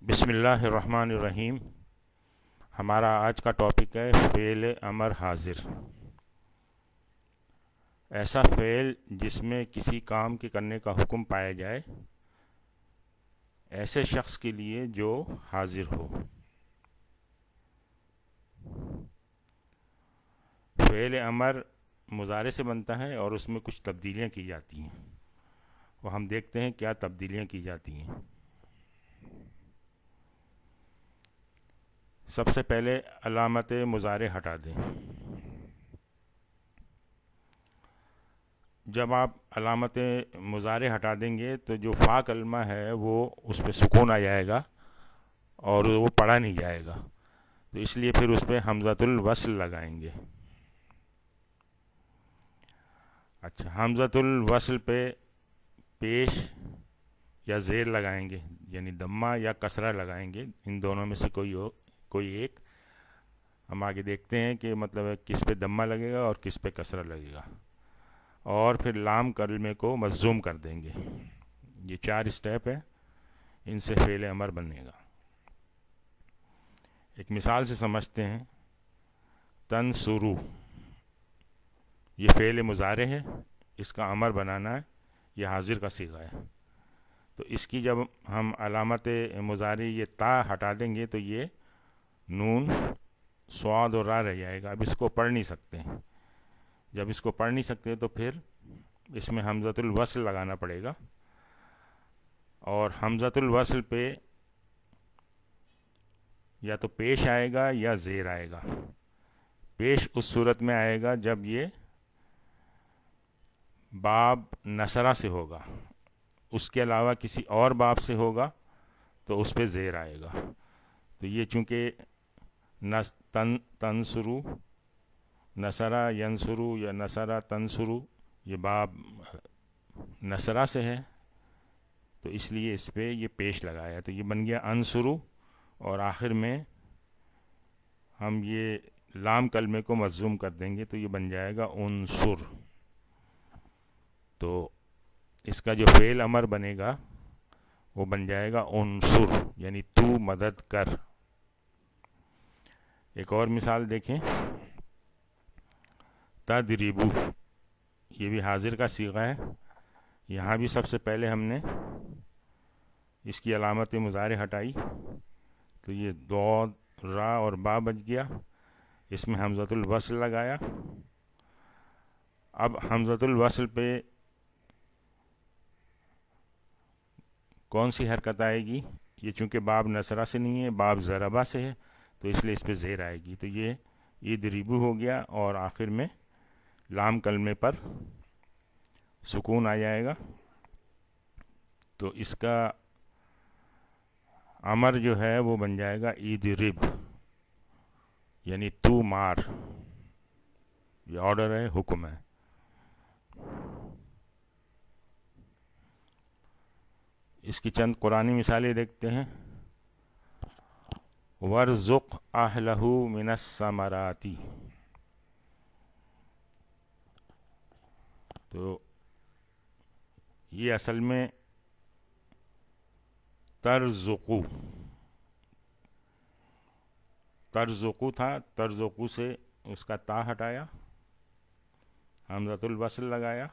بسم اللہ الرحمن الرحیم۔ ہمارا آج کا ٹاپک ہے فعل امر حاضر۔ ایسا فعل جس میں کسی کام کے کرنے کا حکم پایا جائے ایسے شخص کے لیے جو حاضر ہو۔ فعل امر مضارع سے بنتا ہے اور اس میں کچھ تبدیلیاں کی جاتی ہیں، وہ ہم دیکھتے ہیں کیا تبدیلیاں کی جاتی ہیں۔ سب سے پہلے علامت مضارع ہٹا دیں۔ جب آپ علامت مضارع ہٹا دیں گے تو جو فا کلمہ ہے وہ اس پہ سکون آ جائے گا اور وہ پڑھا نہیں جائے گا، تو اس لیے پھر اس پہ حمزۃ الوصل لگائیں گے۔ اچھا، حمزۃ الوصل پہ پیش یا زیر لگائیں گے، یعنی دمہ یا کسرہ لگائیں گے، ان دونوں میں سے کوئی ایک۔ ہم آگے دیکھتے ہیں کہ مطلب کس پہ دمہ لگے گا اور کس پہ کسرہ لگے گا، اور پھر لام کلمے کو مضموم کر دیں گے۔ یہ 4 اسٹیپ ہے، ان سے فعل امر بنے گا۔ ایک مثال سے سمجھتے ہیں۔ تنصرو، یہ فعل مضارع ہے، اس کا امر بنانا ہے، یہ حاضر کا صیغہ ہے، تو اس کی جب ہم علامت مضارع یہ تا ہٹا دیں گے تو یہ نون صاد اور را رہ جائے گا۔ اب اس کو پڑھ نہیں سکتے، جب اس کو پڑھ نہیں سکتے تو پھر اس میں حمزۃ الوصل لگانا پڑے گا، اور حمزۃ الوصل پہ یا تو پیش آئے گا یا زیر آئے گا۔ پیش اس صورت میں آئے گا جب یہ باب نصرہ سے ہوگا، اس کے علاوہ کسی اور باب سے ہوگا تو اس پہ زیر آئے گا۔ تو یہ چونکہ تنصرو، نصرہ ینصرو یا نصرہ تنصرو، یہ باب نصرہ سے ہے، تو اس لیے اس پہ یہ پیش لگایا، تو یہ بن گیا انصرو، اور آخر میں ہم یہ لام کلمے کو مضموم کر دیں گے تو یہ بن جائے گا انصر۔ تو اس کا جو فعل امر بنے گا وہ بن جائے گا انصر، یعنی تو مدد کر۔ ایک اور مثال دیکھیں۔ تدریبو، یہ بھی حاضر کا صیغہ ہے، یہاں بھی سب سے پہلے ہم نے اس کی علامت مضارع ہٹائی تو یہ ضاد را اور با بچ گیا، اس میں حمزۃ الوصل لگایا۔ اب حمزۃ الوصل پہ کون سی حرکت آئے گی؟ یہ چونکہ باب نصرہ سے نہیں ہے، باب ضربہ سے ہے، تو اس لیے اس پہ زیر آئے گی، تو یہ یدربو ہو گیا، اور آخر میں لام کلمے پر سکون آ جائے گا، تو اس کا امر جو ہے وہ بن جائے گا اضرب، یعنی تو مار۔ یہ آرڈر ہے، حکم ہے۔ اس کی چند قرآنی مثالیں دیکھتے ہیں۔ وَارْزُقْ أَهْلَهُ مِنَ الثَّمَرَاتِ، تو یہ اصل میں ترزقو تھا، ترزقو سے اس کا تا ہٹایا، حمزۃ الوصل لگایا،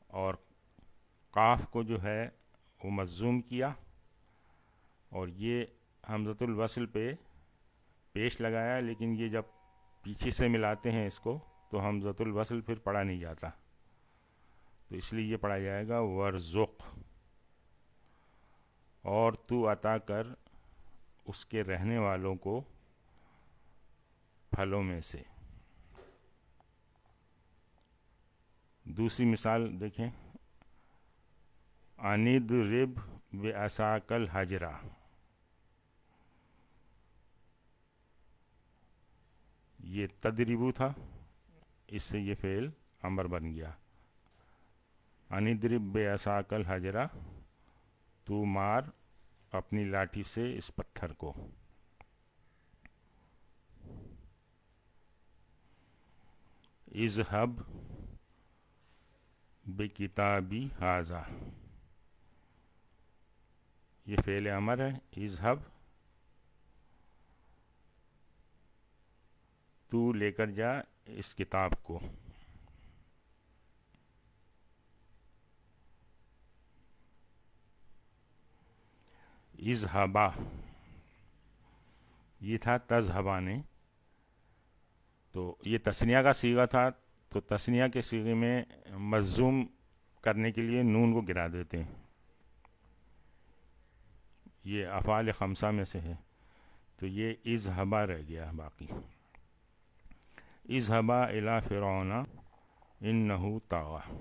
اور قاف کو جو ہے وہ مضموم کیا، اور یہ حمزۃ الوصل پہ پیش لگایا، لیکن یہ جب پیچھے سے ملاتے ہیں اس کو تو حمزۃ الوصل پھر پڑھا نہیں جاتا، تو اس لیے یہ پڑھا جائے گا ورزق، اور تو عطا کر اس کے رہنے والوں کو پھلوں میں سے۔ دوسری مثال دیکھیں۔ اَنِضْرِبْ بِعَصَاكَ الْحَجْرَ، یہ تدریبو تھا، اس سے یہ فعل امر بن گیا۔ اَنِضْرِبْ بِعَصَاكَ الْحَجْرَ، تو مار اپنی لاٹھی سے اس پتھر کو۔ اذهب بکتابی ھذا، یہ فعل امر ہے، اذهب تو لے کر جا اس کتاب کو، اذهبا یہ تھا تذهبانے، تو یہ تثنیہ کا صیغہ تھا، تو تثنیہ کے صیغے میں مجزوم کرنے کے لیے نون کو گرا دیتے ہیں، یہ افعال خمسہ میں سے ہے، تو یہ اذهبا رہ گیا باقی، اذهبا الی فرعون انہ طغی،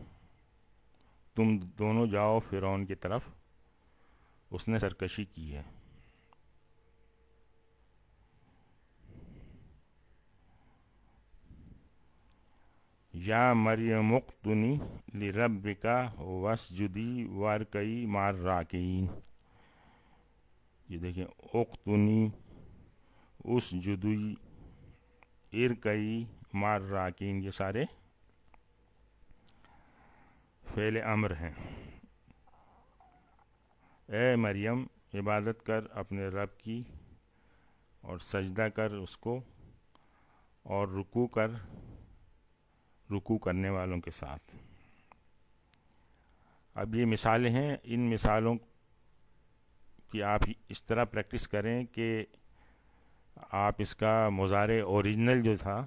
تم دونوں جاؤ فرعون کی طرف، اس نے سرکشی کی ہے۔ یا مریم اقنتی لربک واسجدی وارکعی مع الراکعین، یہ دیکھیں اقنتی، اسجدی، ارکعی مع الراکعین، یہ سارے فعل امر ہیں۔ اے مریم عبادت کر اپنے رب کی اور سجدہ کر اس کو، اور رکوع کر رکوع کرنے والوں کے ساتھ۔ اب یہ مثالیں ہیں، ان مثالوں کی آپ اس طرح پریکٹس کریں کہ آپ اس کا مضارع اوریجنل جو تھا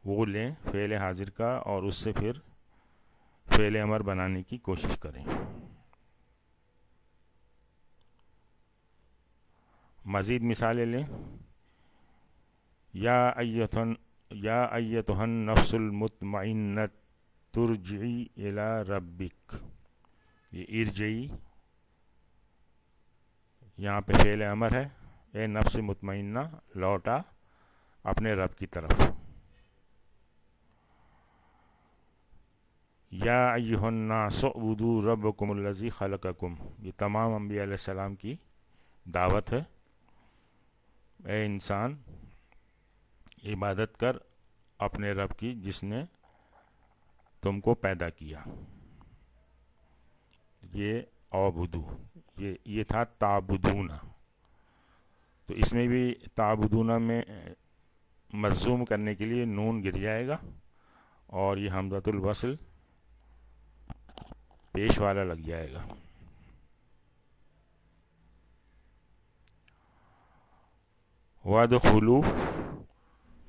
وہ لیں فعل حاضر کا، اور اس سے پھر فعل امر بنانے کی کوشش کریں۔ مزید مثالیں لیں، یا ایتھا النفس المطمئنۃ ترجعی الی ربک، یہ ارجعی یہاں پہ فعل امر ہے، اے نفس مطمئنہ لوٹا اپنے رب کی طرف۔ یا ایھا الناس اعبدوا ربکم الذی خلقکم، یہ تمام انبیاء علیہ السلام کی دعوت ہے، اے انسان عبادت کر اپنے رب کی جس نے تم کو پیدا کیا۔ یہ اعبدو، یہ تھا تعبدون، تو اس میں بھی تعبدون میں مجزوم کرنے کے لیے نون گر جائے گا، اور یہ حمزۃ الوصل پیش والا لگ جائے گا۔ وَادْخُلُوا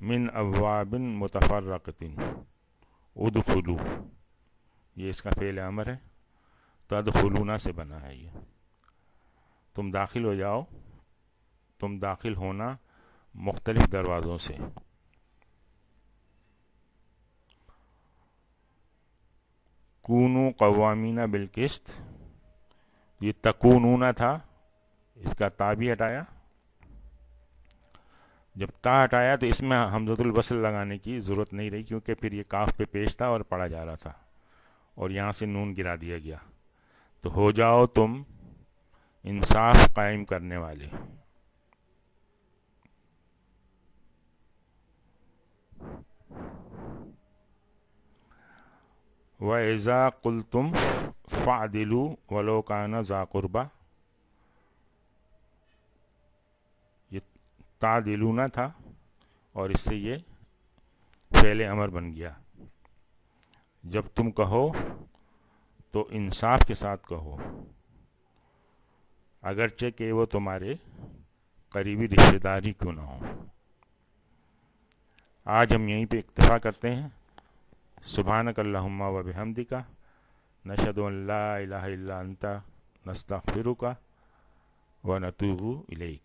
من ابواب متفرقۃ، ادخلو یہ اس کا فعل امر ہے، تدخلون سے بنا ہے، یہ تم داخل ہو جاؤ، تم داخل ہونا مختلف دروازوں سے۔ کونوا قوامین بالقسط، یہ تکونون تھا، اس کا تا بھی ہٹایا، جب تا ہٹایا تو اس میں حمزۃ الوصل لگانے کی ضرورت نہیں رہی، کیونکہ پھر یہ کاف پہ پیش تھا اور پڑھا جا رہا تھا، اور یہاں سے نون گرا دیا گیا، تو ہو جاؤ تم انصاف قائم کرنے والے۔ وَإِذَا قُلْتُمْ فَاعْدِلُوا وَلَوْ كَانَ ذَا قُرْبَىٰ، یہ تعدلون تھا، اور اس سے یہ فعل امر بن گیا، جب تم کہو تو انصاف کے ساتھ کہو، اگرچہ کہ وہ تمہارے قریبی رشتہ داری کیوں نہ ہو۔ آج ہم یہیں پہ اکتفا کرتے ہیں۔ سبحانک اللہم و بحمدک، نشہد ان لا الہ الا انت، نستغفرک و نتوب الیک۔